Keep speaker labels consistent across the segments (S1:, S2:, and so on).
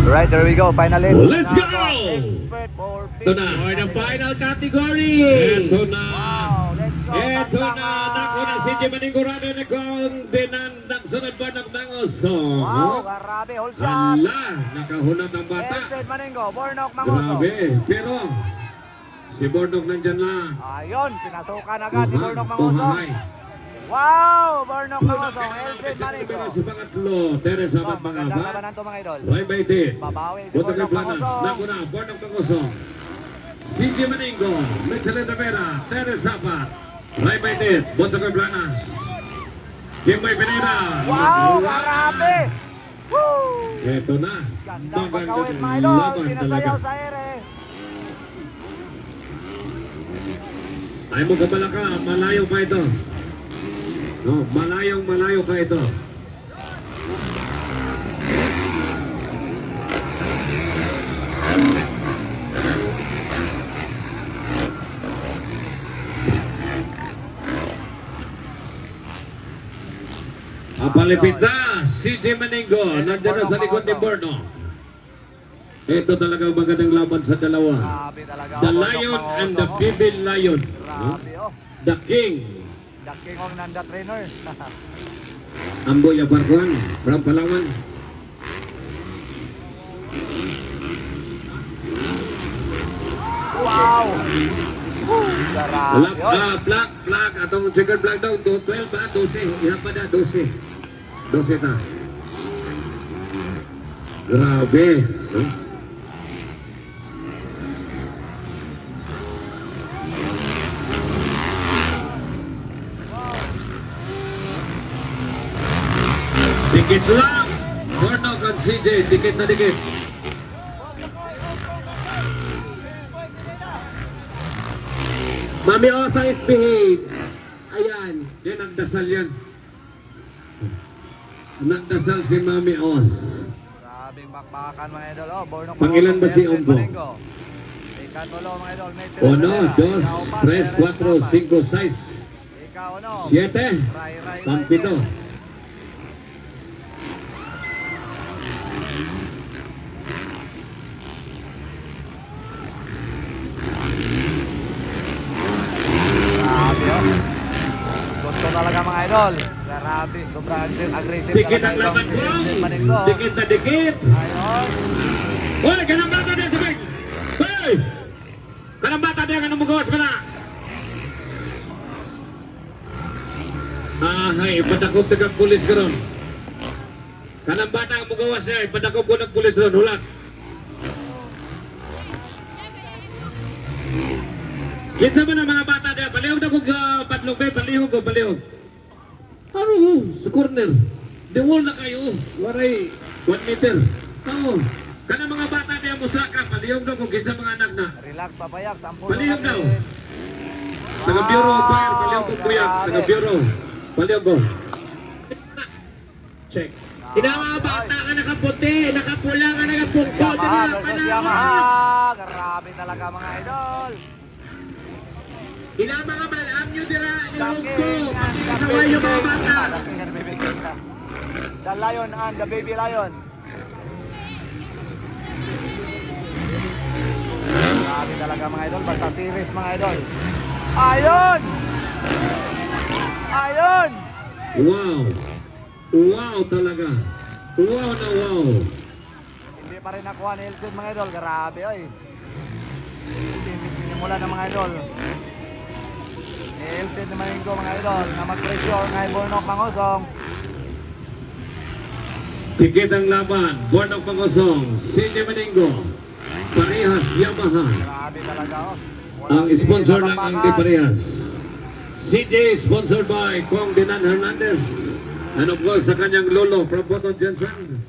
S1: Right, there we go. Finally.
S2: Let's go!
S1: Expert for
S2: Ito na.
S3: For the final category.
S2: Ito na.
S1: Wow, let's go.
S2: Ito na. Naku na si Jimaningurado na kong dinandang sunod ba ng Mangoso.
S1: Wow, grabe. Hold shot.
S2: Ala, nakahunat ang bata.
S1: Elcid Maningo, Bornok Mangoso.
S2: Grabe. Pero, si Bordog nandyan lang.
S1: Ayun, pinasukan agad ni Bornok Mangoso.
S2: Buhay.
S1: Wow, Bornok Mangoso. Elcid Maningo.
S2: Pero sa pangatlo, Teres Amat mga
S1: Magandang
S2: ba?
S1: labanan to mga idol.
S2: Right by it.
S1: Babawi si
S2: Punta kay
S1: Bornok
S2: Planas.
S1: Mangoso.
S2: Naku na, Bordog Mangoso. Si Jimaningo, Michelin Rivera, Teres Amat. Right by it. Punta kay Planas. Kimay Pineda.
S1: Wow, grabe. Woo!
S2: Ito na.
S1: Gandang pagkawin mga
S2: Magandang
S1: idol.
S2: laban talaga.
S1: Sinasayaw sa ere.
S2: Ay mo kabala ka, malayo pa ito. No, malayo pa ito. Apalipit na, CJ Maningo, nandiyan na sa likod ni Borno. Ito talaga ang magandang laban sa dalawa.
S1: Grabe talaga.
S2: The
S1: Bornok
S2: Lion
S1: Mangoso,
S2: and the
S1: oh.
S2: Bibil Lion.
S1: Grabe, oh.
S2: The King.
S1: The king of Nanda trainer.
S2: Amboy Aparkuan, from Palawan.
S1: Wow! Woo! Grabe, oh.
S2: Black. Atong checkered black daw. 12 ba? 12. Iha pa na, 12. 12 ta. Grabe. Huh? Dikit lang. Bornok at CJ. Dikit na dikit.
S3: Mami Osa is behave. Ayan.
S2: Yan ang dasal yan. Nagdasal si Mami Os.
S1: Grabing bakbakan mga idol. Oh, Bornok
S2: Pangilan ba si
S1: Elcid
S2: Ombo?
S1: Maningo. Ikatulo mga idol. Mitchell
S2: Uno,
S1: Rivera.
S2: dos,
S1: Ikaw pa,
S2: tres,
S1: Teres
S2: cuatro,
S1: Tapan.
S2: cinco, seis,
S1: Ikaw ano?
S2: siete,
S1: Ray.
S2: pampito.
S1: Grabe, oh. Gusto talaga mga idol. Grabe. Sobrang aggressive
S2: Dikit
S1: talaga
S2: ang laban
S1: itong
S2: ko.
S1: si Elcid Maningo.
S2: Dikit na dikit.
S1: Ayun.
S2: Hoy, kanang bata niya sa bag. Hoy! Kanang bata niya, kanang magawas pa na. Ay, ipadakop tagang pulis ka ron. Kanang bata ang magawas niya, ipadakop ko ng pulis ron. Hulat. Kinsa man ang mga bata niya, palihog na kong padlong bay, palihog. Ano, sa corner. The wall na kayo, waray, 1 meter. Oo. Kanang mga bata niya musaka, palihog na kung kinsa mga anak na.
S1: Relax, papayak. Sampulo
S2: Palihog daw.
S1: natin.
S2: Taga-bureau of fire, palihog kong kuya.
S1: Grabe.
S2: Taga-bureau. Palihog ko.
S3: Check.
S2: Inama bata ka nakaputi, nakapula ka nakapungko.
S1: Yamaha versus Yamaha. Grabe talaga mga idol.
S2: Inama ka malam nyo dira, ilog ko.
S1: King and
S2: Kasi
S1: the
S2: kasaway yung mga bata.
S1: The King and the Baby King. The Lion and the Baby Lion. Grabe talaga mga idol. Basta series mga idol. Ayun! Ayun!
S2: Wow. Wow talaga. Wow na wow.
S1: Hindi pa rin nakuha ni Elcid mga idol. Grabe ay. Sinimula ng mga idol. Ni Elcid na Maningo mga idol na mag-pressure ng Bornok Mangosong.
S2: Tikit ang laban, Bornok Pangosong, CJ Maningo, Parehas Yamaha.
S1: Grabe talaga oh.
S2: Ang
S1: Walang
S2: sponsor
S1: tingin
S2: ng
S1: na
S2: ang
S1: bakbakan.
S2: Di Parehas. CJ sponsored by Kong Dinan Hernandez. And of course sa kanyang lolo, Proboton Jensen.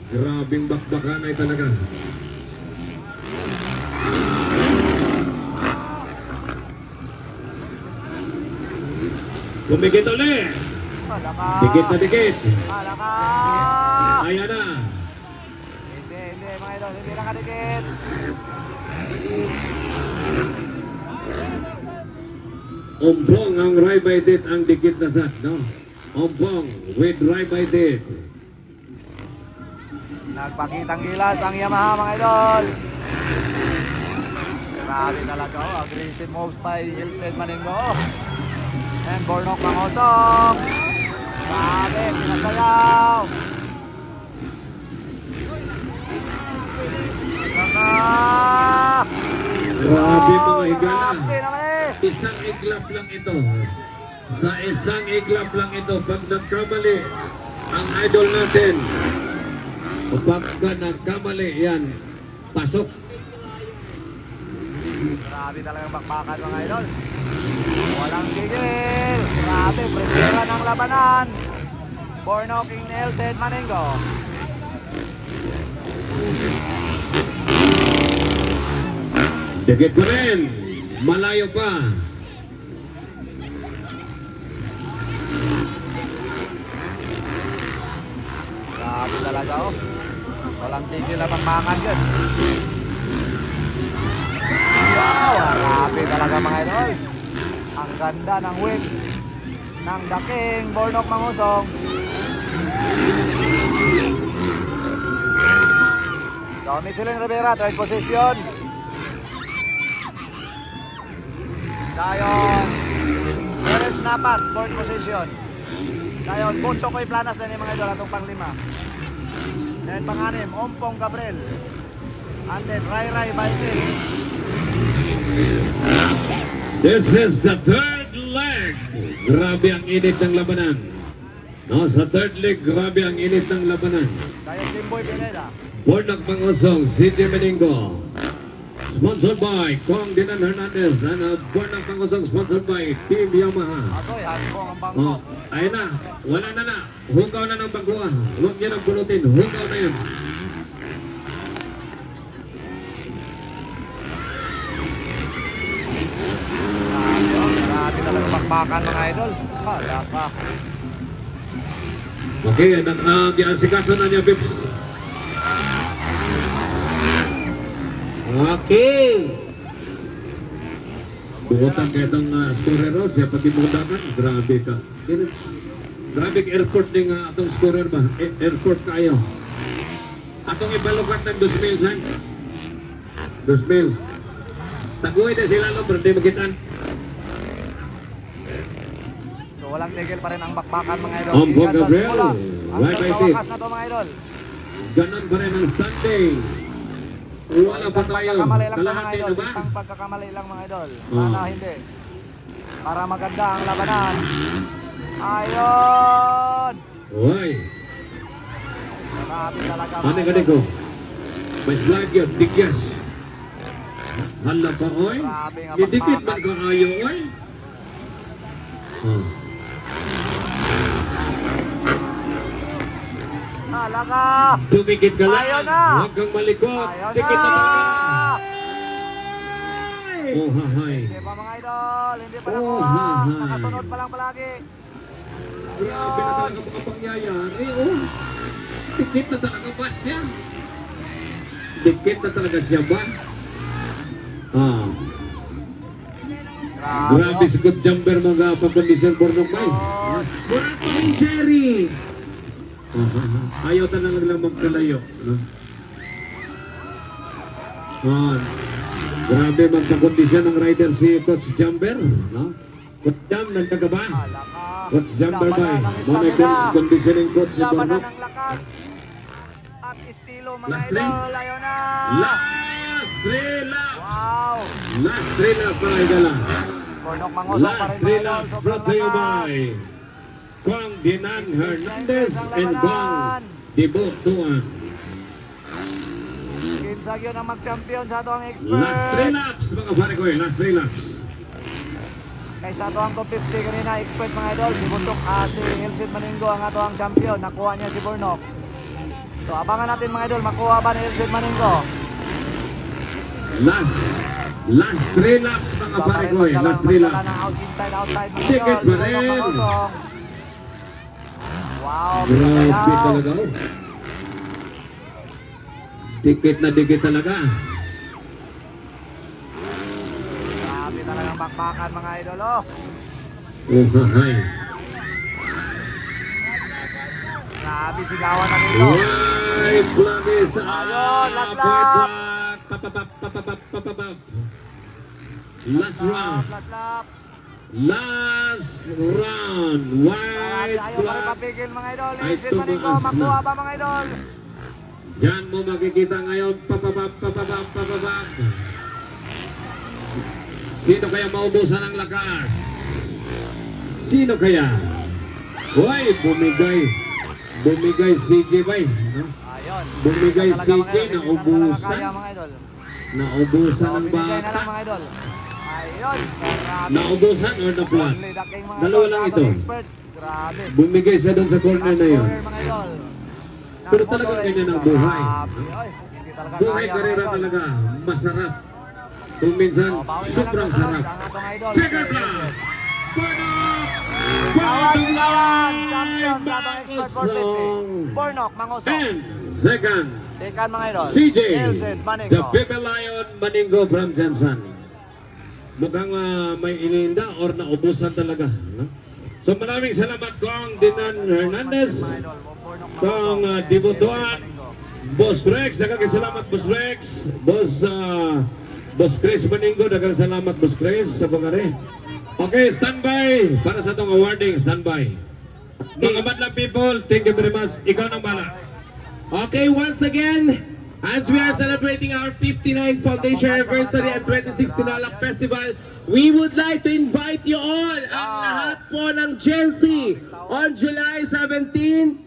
S2: Grabing bakbakan ay talaga. Kumikit ulit.
S1: Malaka.
S2: Dikit na dikit.
S1: Malaka.
S2: Ayan na.
S1: Hindi mga idol, hindi nakadikit.
S2: Ompong ang Raibaitit ang dikit na sat, no? Ompong with Raibaitit.
S1: Nagpakitang gilas ang Yamaha mga idol. Grabe talaga, oh. Aggressive moves by Ilced Maningo. And Bornok Mangosong. Grabe, pinasayaw.
S2: Grabe mga higala.
S1: Grabe naman eh.
S2: Isang iglap lang ito. Sa isang iglap lang ito, pag nagkamali ang idol natin, o pagka nagkamali, yan, pasok.
S1: Grabe talagang bakbakan mga idol. Walang tigil. Grabe, presera ng labanan. Bornok King Ilced Maningo.
S2: Dikit pa rin. Malayo pa.
S1: Grabe talaga oh. Walang tigil na bakbakan dyan. Wow, grabe talaga mga idol. Ang ganda ng whip ng daking Bornok Mangosong. So, Michelin Rivera, third position. Dayon, Terence Napat, fourth position. Dayon, Bunso Koy Planas na ni mga idol, atong pang-5. Then pang-6, Ompong Gabriel. And then Rai Rai Baikil.
S2: This is the third leg. Grabe ang init ng labanan. No, sa third leg, grabe ang init ng labanan.
S1: Dayon, Timboy Pineda.
S2: Bornok Mangosong, CJ Meningo. Sponsored by Kong Dinan Hernandez and Bornok Mangosong, sponsored by Team Yamaha.
S1: Atoy, hasbong ang bangko.
S2: Oh, ayun na. Wala na na. Hugaw na ng bagwa. Huwag niya nang pulutin. Hugaw na yun.
S1: Grabe talaga bakbakan mga idol. Hala pa.
S2: Okay, nag-asikaso na niya, Pips.
S3: Okay.
S2: Bukutan ka itong scorer o, siya pati bukutan. Grabe ka. Grabe ka airport din atong scorer ba? Airport kayo. Atong ibalukat ng 2,000 san. 2,000. Taguay na sila no, pero di magitan.
S1: So walang tigil pa rin ang bakbakan mga idol.
S2: Ompong
S1: Hanggang sa
S2: Gabriel.
S1: simula. Hanggang
S2: Right by
S1: sa
S2: tip.
S1: wakas na to mga idol.
S2: Ganon pa rin ang standing. Wala pa
S1: Isang
S2: tayo.
S1: pagkakamali lang to mga
S2: Kalahati
S1: idol.
S2: na ba?
S1: Isang pagkakamali lang mga idol.
S2: Oh.
S1: Sana hindi. Para maganda ang labanan. Ayun!
S2: Uy.
S1: Grabe talaga
S2: Ano
S1: mga
S2: ka
S1: idol.
S2: ko? May slag yun. Digyas. Hala pa, oy.
S1: Grabe nga
S2: Didikit man
S1: bakbakan.
S2: ka kayo, oy. Oh.
S1: Hala ka!
S2: Tumikit ka lang.
S1: Ayaw na.
S2: Huwag kang malikot.
S1: Ayaw
S2: Dikit na
S1: na!
S2: talaga. Oh, hahay.
S1: Hindi pa mga idol. Hindi pa
S2: Oh,
S1: nakuha.
S2: hahay.
S1: Nakasunod pa lang palagi.
S2: Grabe na talaga mga pangyayari, oh. Dikit na talaga ba siya? Dikit na talaga siya ba? Ah. Grabe si good jumper mga pagkondisyon Bornok Bay.
S3: Burato ni Jerry.
S2: Ayaw ta na lang magkalayo. No? Grabe magkakondisyon ng rider si Coach Jumper. No? Coach Jam, nagtaga ba?
S1: Hala ka.
S2: Coach Jumper Bay.
S1: Labanan ng
S2: Muna
S1: stamina.
S2: conditioning coach ni
S1: Labanan
S2: Bornok.
S1: ng lakas. At estilo mga
S2: Last
S1: idol.
S2: three.
S1: Ayaw na.
S2: Last 3 laps!
S1: Wow.
S2: Last 3 laps mga idala.
S1: Bornok Mangosong pa
S2: Last
S1: rin
S2: 3
S1: mga idol.
S2: laps
S1: Sobrang
S2: brought to you
S1: lakas.
S2: by Kong Dinan Hernandez and Kong Dibotuan.
S1: Kim Sagyo na mag-champion sa ito ang expert.
S2: Last 3 laps mga pare ko eh. Last 3 laps.
S1: Kaysa ito ang top 50 kanina, expert mga idol. Si Buntok, si Ilced Maningo ang ato ang champion. Nakuha niya si Bornok. So abangan natin mga idol, makuha ba ni Ilced Maningo?
S2: Last 3 laps mga pare ko eh. Last 3 laps.
S1: Inside, outside mga
S2: Ticket
S1: idol.
S2: pa
S1: Si Bornok
S2: rin.
S1: Mangosong. Wow,
S2: Grabe
S1: pinagalaw.
S2: talaga oh. Dikit na dikit talaga.
S1: Grabe talagang bakbakan mga idol, oh.
S2: Oh, hahay.
S1: Grabe sigawan na dito.
S2: 1, White flag is
S1: Ayun, last lap.
S2: white flag. Papapap. Last round.
S1: Last lap.
S2: Last round. White
S1: Ayaw pa rin
S2: flag.
S1: mapigil mga idol.
S2: Ay,
S1: Ilsin Maningo,
S2: tumaas na.
S1: makuha ba mga idol?
S2: Diyan mo makikita ngayon. Papapap. Sino kaya maubusan ng lakas? Sino kaya? Hoy, bumigay CJ bay. No?
S1: Ayun.
S2: Bumigay
S1: Talaga,
S2: si
S1: mga
S2: Jay,
S1: idol, hindi
S2: naubusan.
S1: talaga kaya, mga idol.
S2: Naubusan
S1: So,
S2: ng
S1: binigay na lang
S2: bata.
S1: mga idol. Ayun. Grabe.
S2: Naubusan or na-flat?
S1: Only the king, mga
S2: Dalawa
S1: idol,
S2: lang
S1: Shadow
S2: ito.
S1: Expert. Grabe.
S2: Bumigay siya doon sa corner
S1: Top
S2: na yun.
S1: scorer, mga idol.
S2: Pero talagang ganyan ang buhay.
S1: Grabe. Oy, hindi talaga
S2: Buhay
S1: kaya, mga
S2: karera
S1: idol.
S2: talaga. Masarap. Kung minsan,
S1: Oh, bawi na lang
S2: sobrang
S1: sa
S2: sarap.
S1: ang atong idol.
S2: Second flag!
S1: Kawan Sigawan, champion sa atong expert for 50. Bornok, Mangosong.
S2: And second,
S1: Second mga idol.
S2: CJ,
S1: Ilsin Maningo.
S2: the Pepe Lion Maningo from Jansan. Mukhang may ininda or naubusan talaga. No? So maraming salamat kong Dinan Hernandez, kong Dibutuan, Boss Rex, dagang salamat Boss Rex, Boss Chris Maningo, dagang salamat Boss Chris sa pangari. Okay, standby para sa itong awarding, standby. Mga madlang people, thank you very much. Ikaw nang bala.
S3: Okay, once again, as we are celebrating our 59th foundation anniversary at 2016 Alak Festival, we would like to invite you all, ang lahat po ng Gen Z, on July 17,